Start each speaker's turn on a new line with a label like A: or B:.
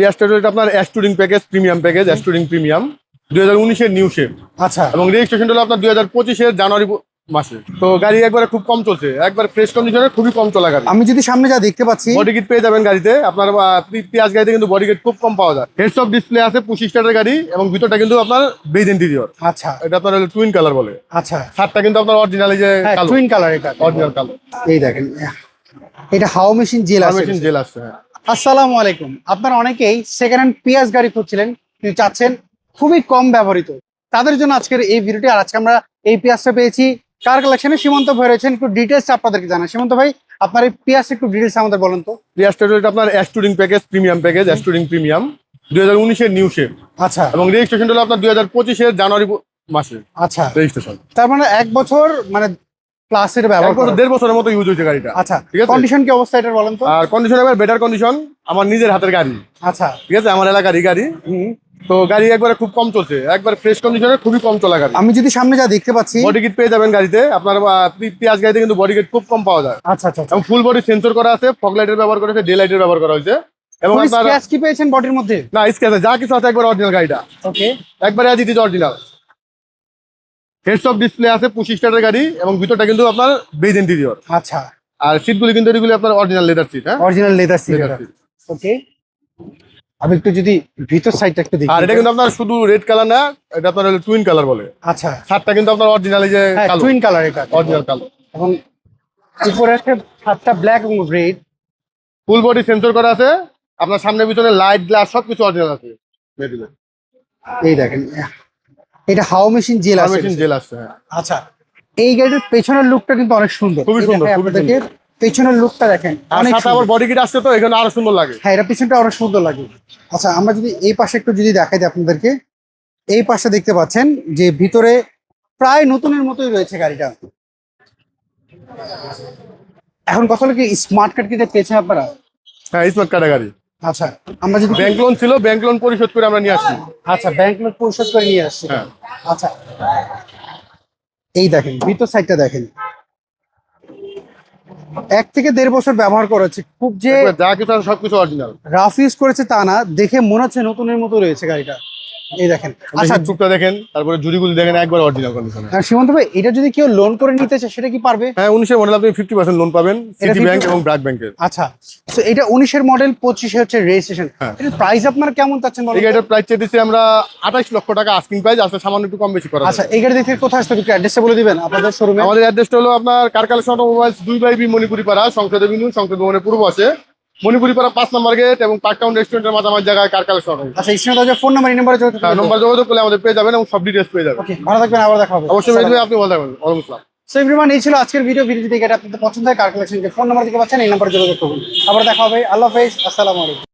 A: পিয়াজটা রয়েছে আপনার S touring package, premium package, S touring premium 2019-এর নিউ শেপ।
B: আচ্ছা,
A: এবং রেজিস্ট্রেশন হলো আপনার 2025-এর জানুয়ারি মাসে। তো গাড়ি একবারে খুব কম চলছে, একবার ফ্রেশ কন্ডিশনে, খুবই কম চলা গাড়ি।
B: আমি যদি সামনে যা দেখতে পাচ্ছি,
A: বডি কিট পেয়ে যাবেন গাড়িতে আপনার। পিয়াজ গাড়িতে কিন্তু বডি কিট খুব কম পাওয়া যায়। হেডস অফ ডিসপ্লে আছে, 25 স্টারের গাড়ি, এবং ভিতরটা কিন্তু আপনার বেজ ইন্টেরিয়র।
B: আচ্ছা
A: এটা আপনার টুইন কালার বলে।
B: আচ্ছা,
A: ছাদটা কিন্তু আপনার অরিজিনাল, এই যে কালো
B: টুইন কালার, এটা
A: অরিজিনাল কালো
B: এই দেখেন, এটা হাওয়া মেশিন জেল আছে।
A: মেশিন জেল আসছে। হ্যাঁ,
B: আসসালামু আলাইকুম। আপনারা অনেকেই সেকেন্ড হ্যান্ড পিয়াজ গাড়ি খুঁজছিলেন, কিন্তু চাচ্ছেন খুবই কম ব্যবহৃত, তাদের জন্য আজকের এই ভিডিওটি। আর আজকে আমরা এই পিয়াজটা পেয়েছি কার কালেকশনে, সীমন্ত ভাই রয়েছেন। একটু ডিটেলস আপনাদেরকে জানা। সীমন্ত ভাই, আপনার এই পিয়াজটা একটু ডিটেলস আমাদের বলেন তো।
A: পিয়াজটা রয়েছে আপনার S touring package, premium package, S touring premium 2019-এর নিউ শেপ।
B: আচ্ছা
A: এবং রেজিস্ট্রেশন হলো আপনার 2025-এর জানুয়ারি মাসে
B: আচ্ছা,
A: রেজিস্ট্রেশন।
B: তার মানে 1 বছর মানে প্লাসের ব্যবহার করা।
A: 1.5 বছরের মতো ইউজ হয়েছে গাড়িটা।
B: আচ্ছা,
A: ঠিক আছে।
B: কন্ডিশন কি অবস্থা এটা বলেন তো।
A: আর কন্ডিশন এবার বেটার কন্ডিশন, আমার নিজের হাতের গাড়ি।
B: আচ্ছা,
A: ঠিক আছে, আমার এলাকারই গাড়ি। তো গাড়ি একবারে খুব কম চলছে, একবার ফ্রেশ কন্ডিশনে, খুবই কম চলা গাড়ি।
B: আমি যদি সামনে যা দেখতে পাচ্ছি,
A: বডি কিট পেয়ে যাবেন গাড়িতে আপনার। পিয়াজ গাড়িতে কিন্তু বডি কিট খুব কম পাওয়া যায়।
B: আচ্ছা আচ্ছা,
A: এবং ফুল বডি সেন্সর করা আছে, ফগ লাইটের ব্যবহার করা হয়েছে, ডে লাইটের ব্যবহার করা হয়েছে। এবং আপনার
B: স্ক্র্যাচ কি পেয়েছেন বডির মধ্যে?
A: না, স্ক্র্যাচ যা কিছু আছে একবার অরিজিনাল গাড়িটা,
B: ওকে,
A: একবারে as it is original. Heads of display আছে, 25 স্টারের গাড়ি, এবং ভিতরটা কিন্তু আপনার বেজ ইন্টেরিয়র।
B: আচ্ছা,
A: আর সিটগুলি কিন্তু এগুলি আপনার অরিজিনাল লেদার সিট। হ্যাঁ,
B: original leather seat.
A: Leather seat.
B: Okay, আমি একটু যদি ভিতর সাইডটা একটু দেখি।
A: আর এটা কিন্তু আপনার শুধু রেড কালার না, এটা আপনার টুইন কালার বলে।
B: আচ্ছা,
A: ছাদটা কিন্তু আপনার অরিজিনাল, এই যে কালো
B: টুইন কালার, এটা
A: অরিজিনাল কালো।
B: এবং উপরে একটা ছাদটা ব্ল্যাক এবং রেড।
A: ফুল বডি সেন্সর করা আছে, আপনার সামনে পিছনে লাইট, গ্লাস সবকিছু অরিজিনাল আছে।
B: এই দেখেন, এটা হাওয়া মেশিন জেল আছে।
A: মেশিন জেল আসছে। হ্যাঁ,
B: আচ্ছা, এই গাড়ির পেছনের লুকটা কিন্তু অনেক সুন্দর,
A: খুবই সুন্দর, খুবই
B: আপনাদেরকে পেছনের লুকটা দেখেন,
A: আর
B: অনেক
A: সাথে আবার বডি কিট আসছে, তো এখানে আরো সুন্দর লাগে।
B: হ্যাঁ, এটা পিছনটা অনেক সুন্দর লাগে। আচ্ছা, আমরা যদি এই পাশে একটু যদি দেখাই দিই আপনাদেরকে, এই পাশে দেখতে পাচ্ছেন যে ভিতরে প্রায় নতুনের মতোই রয়েছে গাড়িটা। এখন কথা হলো কি, স্মার্ট কার্ড কিনে পেয়েছেন আপনারা?
A: হ্যাঁ, স্মার্ট কার্ডের গাড়ি।
B: আচ্ছা, আমরা যদি
A: ব্যাংক লোন ছিল, ব্যাংক লোন পরিশোধ করে আমরা নিয়ে আসছি।
B: আচ্ছা, ব্যাংক লোন পরিশোধ করে নিয়ে আসছি।
A: হ্যাঁ।
B: আচ্ছা, এই দেখেন ভিতর সাইডটা দেখেন, 1 থেকে 1.5 বছর ব্যবহার করেছে। খুব যে
A: যা কিছু আছে সবকিছু অরিজিনাল।
B: রাফ ইউজ করেছে তা না, দেখে মনে হচ্ছে নতুনের মতো রয়েছে গাড়িটা। এই দেখেন। আচ্ছা,
A: টুকটা দেখেন, তারপরে জুড়িগুলি দেখেন, একবার অরিজিনাল কন্ডিশনে।
B: সীমন্ত ভাই, এটা যদি কেউ লোন করে নিতে চায় সেটা কি পারবে?
A: হ্যাঁ, 19-এর মডেল আপনি 50% লোন পাবেন,
B: এটা
A: সিটি ব্যাংক
B: 50
A: এবং ব্র্যাক ব্যাংকের।
B: আচ্ছা, তো এটা 19-এর মডেল, 25-এ হচ্ছে রেজিস্ট্রেশন।
A: হ্যাঁ।
B: এর প্রাইস আপনারা কেমন চাচ্ছেন বলুন
A: এই
B: তো?
A: গাড়িটার প্রাইস চেয়েছি আমরা 28 লক্ষ টাকা আস্কিং প্রাইস, আসলে সামান্য একটু কম বেশি করা
B: আচ্ছা,
A: যাবে।
B: এই গাড়ি দেখে কোথায় আসতে একটু অ্যাড্রেসটা বলে দিবেন আপনাদের শোরুমে।
A: আমাদের অ্যাড্রেসটা হলো আপনার car collection automobiles, 2/B Manipuri পাড়া, সংসদ এভিনিউ, সংসদ ভবনের পূর্ব পাশে, মণিপুরি পাড়া 5 নম্বর গেট এবং পার্ক টাউন রেস্টুরেন্টের মাঝামাঝি জায়গায় কার কালেকশন।
B: আচ্ছা, স্ক্রিনে যে ফোন নাম্বার, এই নাম্বারে যোগাযোগ করুন।
A: নম্বর যোগাযোগ করলে আমাদের পেয়ে যাবেন এবং সব ডিটেলস পেয়ে যাবেন।
B: ওকে, ভালো থাকবেন, আবার দেখা হবে।
A: অবশ্যই আপনি বলতে পারবেন। ওয়ালাইকুম আসসালাম।
B: সো এভরিওয়ান, এই ছিল আজকের ভিডিও। ভিডিও যদি আপনাদের পছন্দ হয়, কার কালেকশনকে ফোন নাম্বার দিতে পাচ্ছেন, এই নাম্বারে যোগাযোগ করুন। আবার দেখা হবে। আল্লাহ হাফেজ, আসসালামু আলাইকুম।